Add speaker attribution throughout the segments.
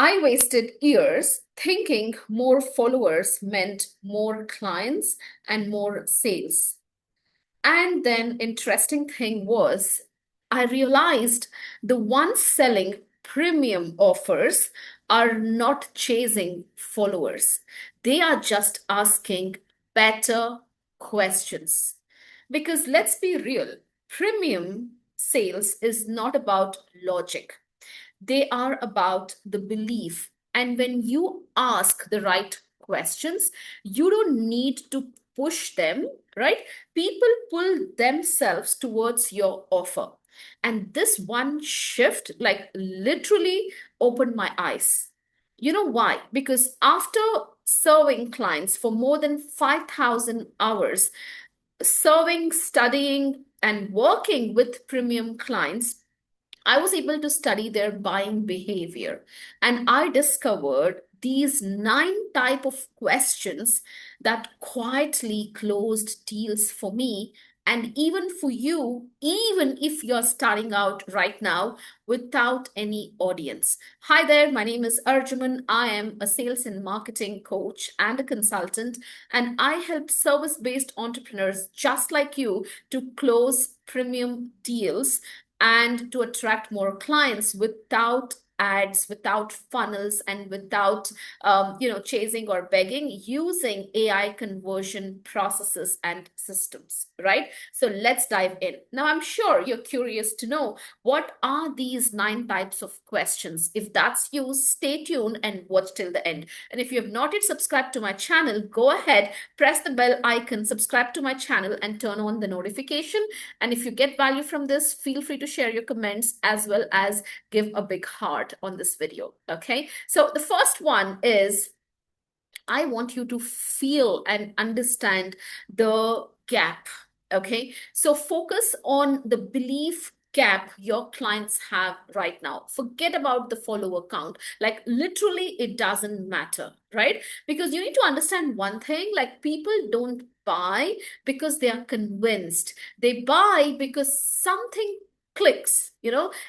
Speaker 1: I wasted years thinking more followers meant more clients and more sales. And then interesting thing was I realized the ones selling premium offers are not chasing followers. They are just asking better questions. Because let's be real, premium sales is not about logic. They are about the belief. And when you ask the right questions, you don't need to push them, right? People pull themselves towards your offer. And this one shift, like literally opened my eyes. You know why? Because after serving clients for more than 5,000 hours, serving, studying, and working with premium clients, I was able to study their buying behavior, and I discovered these 9 type of questions that quietly closed deals for me and even for you, even if you're starting out right now without any audience. Hi there, my name is Arjuman. I am a sales and marketing coach and a consultant, and I help service-based entrepreneurs just like you to close premium deals and to attract more clients without ads, without funnels, and without chasing or begging, using AI conversion processes and systems, right? So let's dive in. Now, I'm sure you're curious to know what are these 9 types of questions. If that's you, stay tuned and watch till the end. And if you have not yet subscribed to my channel, go ahead, press the bell icon, subscribe to my channel, and turn on the notification. And if you get value from this, feel free to share your comments as well as give a big heart on this video. Okay. So the first one is I want you to feel and understand the gap. Okay. So focus on the belief gap your clients have right now. Forget about the follower count. Like literally, it doesn't matter, right? Because you need to understand one thing, like people don't buy because they are convinced. They buy because something clicks,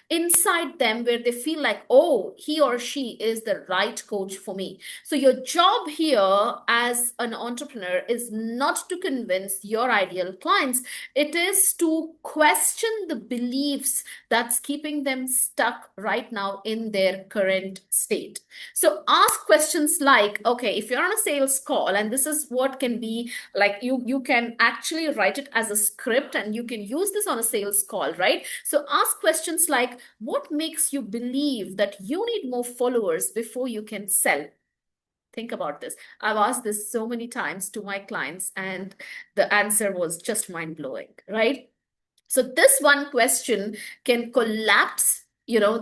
Speaker 1: inside them where they feel like, oh, he or she is the right coach for me. So, your job here as an entrepreneur is not to convince your ideal clients, it is to question the beliefs that's keeping them stuck right now in their current state. So, ask questions like, okay, if you're on a sales call, and this is what can be like, you can actually write it as a script and you can use this on a sales call, right? So, ask questions like, what makes you believe that you need more followers before you can sell? Think about this. I've asked this so many times to my clients, and the answer was just mind blowing, right? So, this one question can collapse,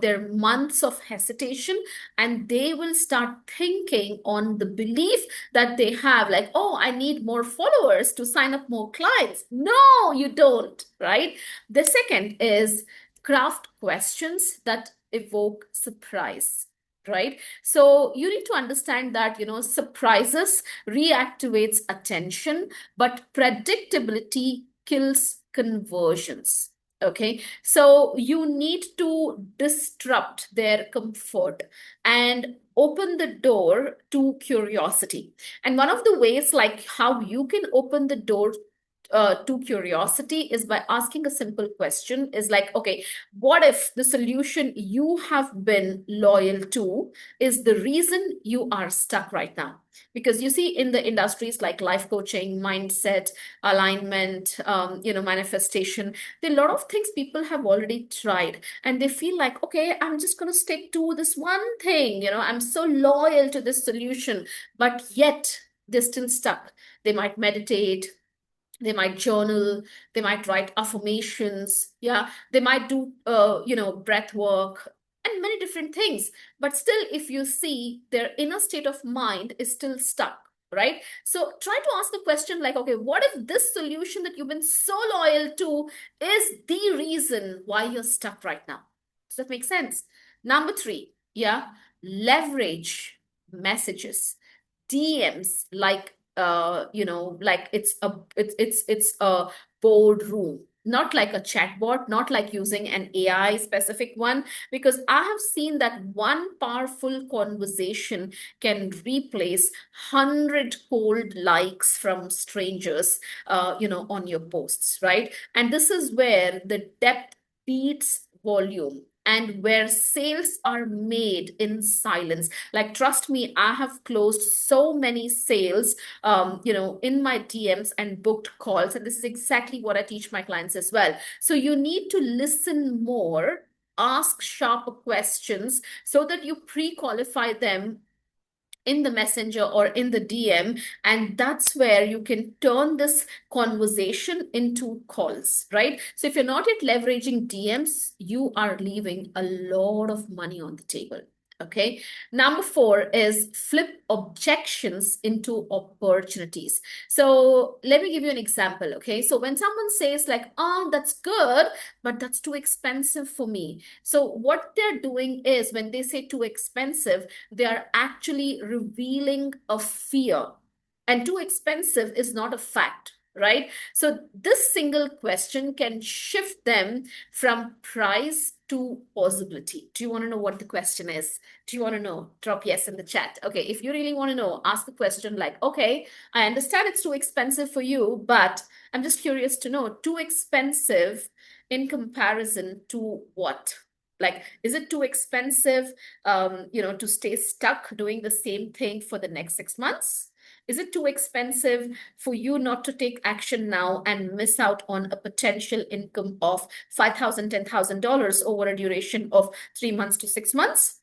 Speaker 1: their months of hesitation, and they will start thinking on the belief that they have, like, oh, I need more followers to sign up more clients. No, you don't, right? The second is craft questions that evoke surprise, right? So you need to understand that, surprises reactivates attention, but predictability kills conversions. Okay, so you need to disrupt their comfort and open the door to curiosity. And one of the ways, like how you can open the door to curiosity, is by asking a simple question, is like, okay, what if the solution you have been loyal to is the reason you are stuck right now? Because you see, in the industries like life coaching, mindset, alignment, manifestation, there are a lot of things people have already tried, and they feel like, okay, I'm just going to stick to this one thing, I'm so loyal to this solution, but yet they're still stuck. They might meditate, they might journal, they might write affirmations, yeah, they might do breath work and many different things, but still, if you see, their inner state of mind is still stuck, right? So try to ask the question like, okay, what if this solution that you've been so loyal to is the reason why you're stuck right now? Does that make sense? Number 3, yeah, leverage messages, DMs, like like it's a boardroom. not like a chatbot, not like using an AI specific one, because I have seen that one powerful conversation can replace 100 cold likes from strangers, on your posts, right? And this is where the depth beats volume, and where sales are made in silence. Like, trust me, I have closed so many sales, in my DMs and booked calls. And this is exactly what I teach my clients as well. So you need to listen more, ask sharper questions so that you pre-qualify them in the messenger or in the DM. And that's where you can turn this conversation into calls, right? So if you're not yet leveraging DMs, you are leaving a lot of money on the table. Okay. Number four is flip objections into opportunities. So let me give you an example. Okay. So when someone says, like, oh, that's good, but that's too expensive for me. So what they're doing is, when they say too expensive, they are actually revealing a fear. And too expensive is not a fact, right? So this single question can shift them from price to possibility. Do you want to know what the question is? Do you want to know? Drop yes in the chat. Okay, if you really want to know, ask a question like, okay, I understand it's too expensive for you, but I'm just curious to know, too expensive in comparison to what? Like, is it too expensive, to stay stuck doing the same thing for the next 6 months? Is it too expensive for you not to take action now and miss out on a potential income of $5,000, $10,000 over a duration of 3 months to 6 months?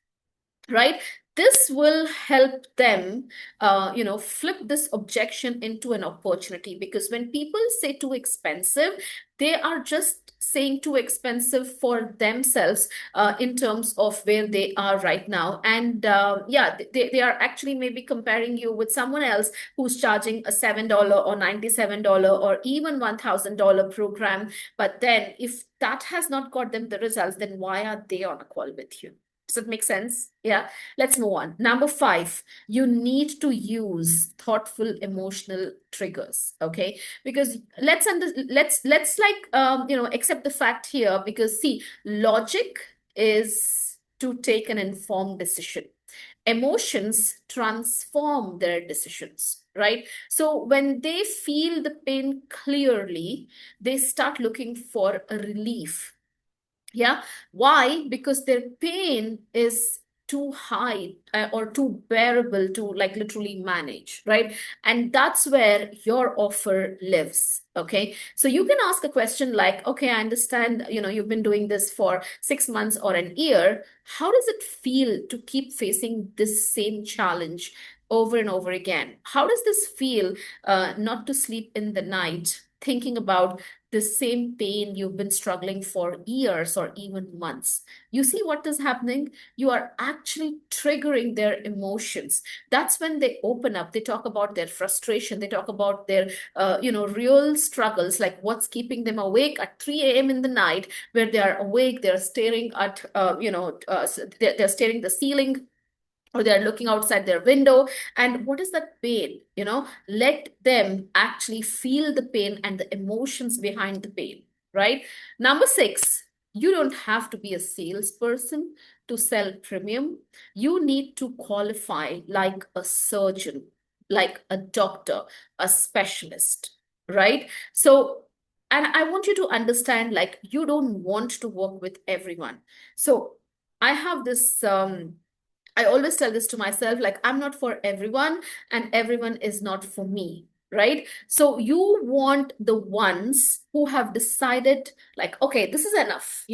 Speaker 1: Right? This will help them, flip this objection into an opportunity. Because when people say too expensive, they are just saying too expensive for themselves, in terms of where they are right now. And yeah, they are actually maybe comparing you with someone else who's charging a $7 or $97 or even $1,000 program. But then if that has not got them the results, then why are they on a call with you? Does it make sense? Yeah. Let's move on. Number five, you need to use thoughtful emotional triggers. Okay. Because let's like, accept the fact here, because see, logic is to take an informed decision. Emotions transform their decisions, right? So when they feel the pain clearly, they start looking for a relief. Yeah. Why? Because their pain is too high, or too bearable to, like, literally manage, right? And that's where your offer lives. Okay. So you can ask a question like, okay, I understand, you've been doing this for 6 months or an year. How does it feel to keep facing this same challenge over and over again? How does this feel, not to sleep in the night thinking about the same pain you've been struggling for years or even months? You see what is happening? You are actually triggering their emotions. That's when they open up. They talk about their frustration. They talk about their, real struggles, like what's keeping them awake at 3 a.m. in the night, where they are awake, they're staring at, they're staring the ceiling, or they're looking outside their window. And what is that pain? Let them actually feel the pain and the emotions behind the pain, right? Number six, you don't have to be a salesperson to sell premium. You need to qualify like a surgeon, like a doctor, a specialist, right? So, and I want you to understand, like, you don't want to work with everyone. So I have this, I always tell this to myself, like, I'm not for everyone, and everyone is not for me, right? So you want the ones who have decided, like, okay, this is enough,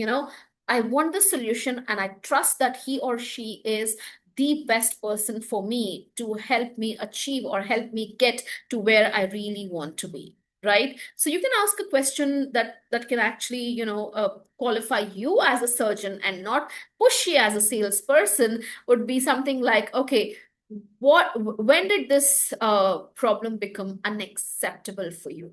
Speaker 1: I want the solution, and I trust that he or she is the best person for me to help me achieve or help me get to where I really want to be. Right. So you can ask a question that can actually, qualify you as a surgeon and not pushy as a salesperson. Would be something like, okay, when did this problem become unacceptable for you?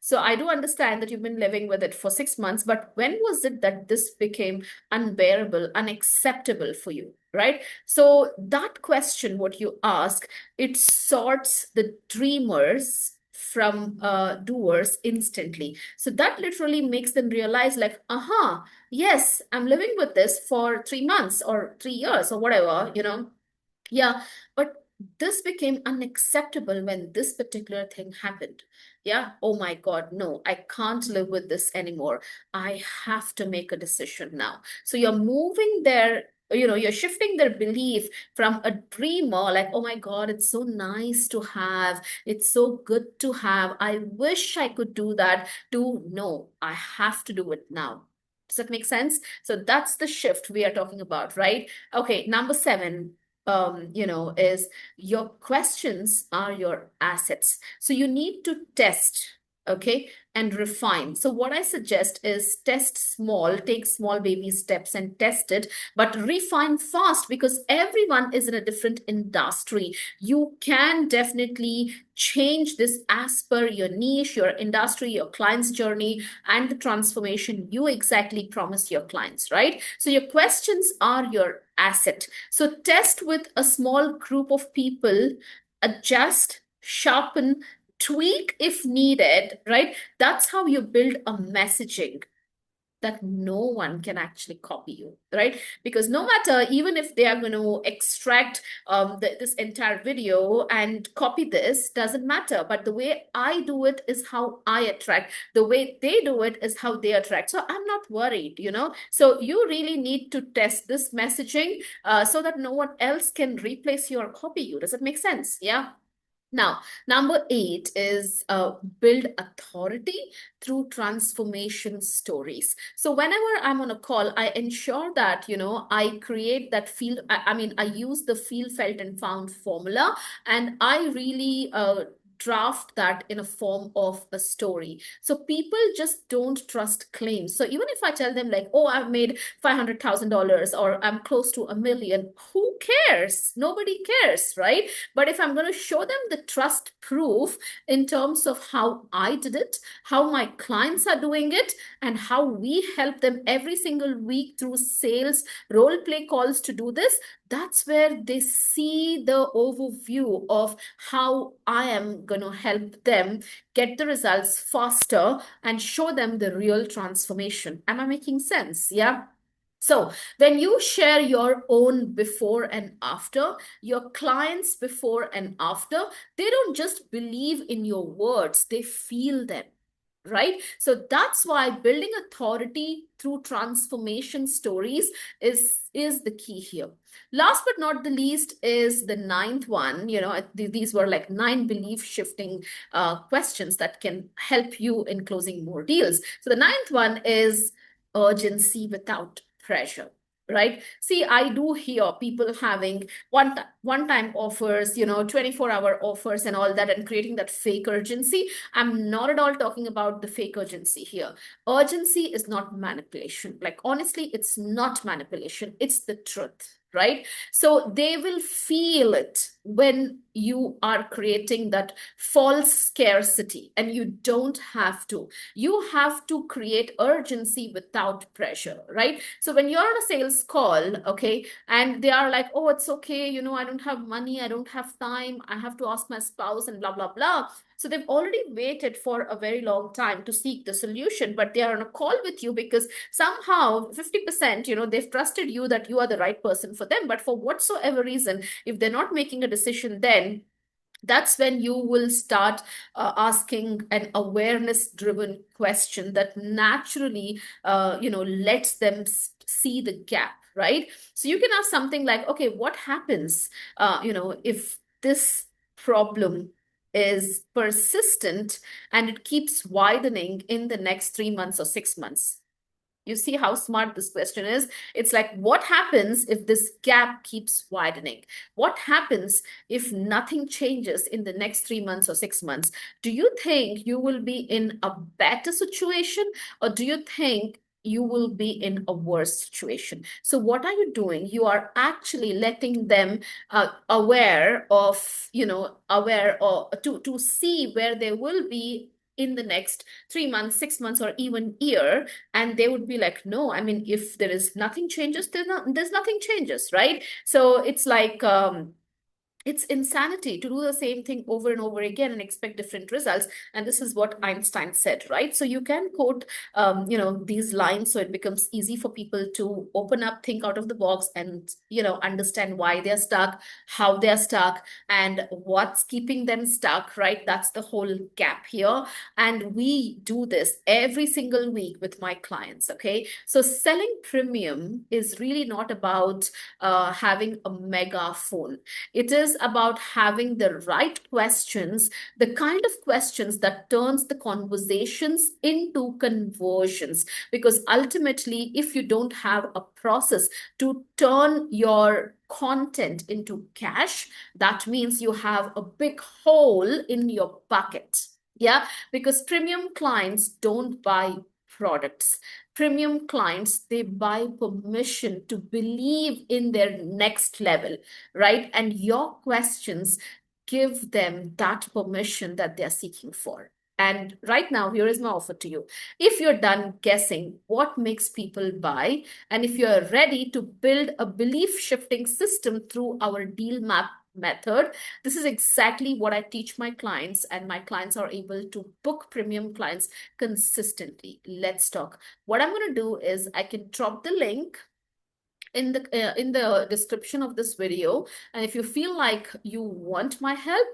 Speaker 1: So I do understand that you've been living with it for 6 months, but when was it that this became unbearable, unacceptable for you? Right? So that question, what you ask, it sorts the dreamers from doers instantly. So that literally makes them realize, like, aha, yes, I'm living with this for 3 months or 3 years or whatever, yeah, but this became unacceptable when this particular thing happened. Yeah, oh my God, no, I can't live with this anymore. I have to make a decision now. So you're moving their, you're shifting their belief from a dreamer, like, oh my God, it's so nice to have, it's so good to have, I wish I could do that, to no, I have to do it now. Does that make sense? So that's the shift we are talking about, right? Okay, number seven, is your questions are your assets. So you need to test, okay, and refine. So what I suggest is test small, take small baby steps and test it, but refine fast because everyone is in a different industry. You can definitely change this as per your niche, your industry, your client's journey, and the transformation you exactly promise your clients, right? So your questions are your asset. So test with a small group of people, adjust, sharpen, tweak if needed, right? That's how you build a messaging that no one can actually copy you, right? Because no matter, even if they are going to extract this entire video and copy this, doesn't matter. But the way I do it is how I attract. The way they do it is how they attract. So I'm not worried, So you really need to test this messaging so that no one else can replace you or copy you. Does that make sense? Yeah. Now, number eight is build authority through transformation stories. So whenever I'm on a call, I ensure that, I create that feel. I mean, I use the feel, felt, and found formula, and I really draft that in a form of a story. So people just don't trust claims. So even if I tell them like, oh, I've made $500,000 or I'm close to 1 million, who cares? Nobody cares, right? But if I'm going to show them the trust proof in terms of how I did it, how my clients are doing it, and how we help them every single week through sales role play calls to do this, that's where they see the overview of how I am going to help them get the results faster and show them the real transformation. Am I making sense? Yeah. So when you share your own before and after, your clients before and after, they don't just believe in your words, they feel them. Right? So that's why building authority through transformation stories is the key here. Last but not the least is the ninth one. These were like nine belief shifting questions that can help you in closing more deals. So the ninth one is urgency without pressure. Right? See, I do hear people having one time offers, 24-hour offers and all that, and creating that fake urgency. I'm not at all talking about the fake urgency here. Urgency is not manipulation. Like, honestly, it's not manipulation, it's the truth, right? So they will feel it when you are creating that false scarcity, and you don't have to. You have to create urgency without pressure, right? So when you're on a sales call, okay, and they are like, oh, it's okay, I don't have money, I don't have time, I have to ask my spouse, and blah, blah, blah. So they've already waited for a very long time to seek the solution, but they are on a call with you because somehow 50%, they've trusted you that you are the right person for them. But for whatsoever reason, if they're not making a decision, then that's when you will start asking an awareness driven question that naturally lets them see the gap, right? So you can ask something like, okay, what happens if this problem is persistent and it keeps widening in the next 3 months or 6 months? You see how smart this question is? It's like, what happens if this gap keeps widening? What happens if nothing changes in the next 3 months or 6 months? Do you think you will be in a better situation, or do you think you will be in a worse situation? So what are you doing? You are actually letting them aware of, aware or to see where they will be in the next 3 months, 6 months, or even year. And they would be like, no, I mean, if there is nothing changes, there's nothing changes, right? So it's like It's insanity to do the same thing over and over again and expect different results. And this is what Einstein said, right? So you can quote, these lines so it becomes easy for people to open up, think out of the box, and understand why they're stuck, how they're stuck, and what's keeping them stuck. Right? That's the whole gap here. And we do this every single week with my clients. Okay, so selling premium is really not about having a megaphone. It is about having the right questions, the kind of questions that turns the conversations into conversions. Because ultimately, if you don't have a process to turn your content into cash, that means you have a big hole in your bucket. Yeah, because premium clients don't buy products. Premium clients, they buy permission to believe in their next level, right? And your questions give them that permission that they're seeking for. And right now, here is my offer to you. If you're done guessing what makes people buy, and if you're ready to build a belief shifting system through our deal map method, this is exactly what I teach my clients, and my clients are able to book premium clients consistently. Let's talk. What I'm going to do is I can drop the link in the description of this video, and if you feel like you want my help,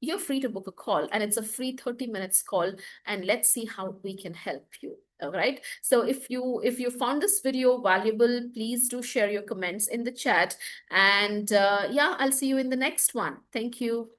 Speaker 1: you're free to book a call, and it's a free 30 minutes call, and let's see how we can help you. All right, so if you found this video valuable, please do share your comments in the chat, and yeah, I'll see you in the next one. Thank you.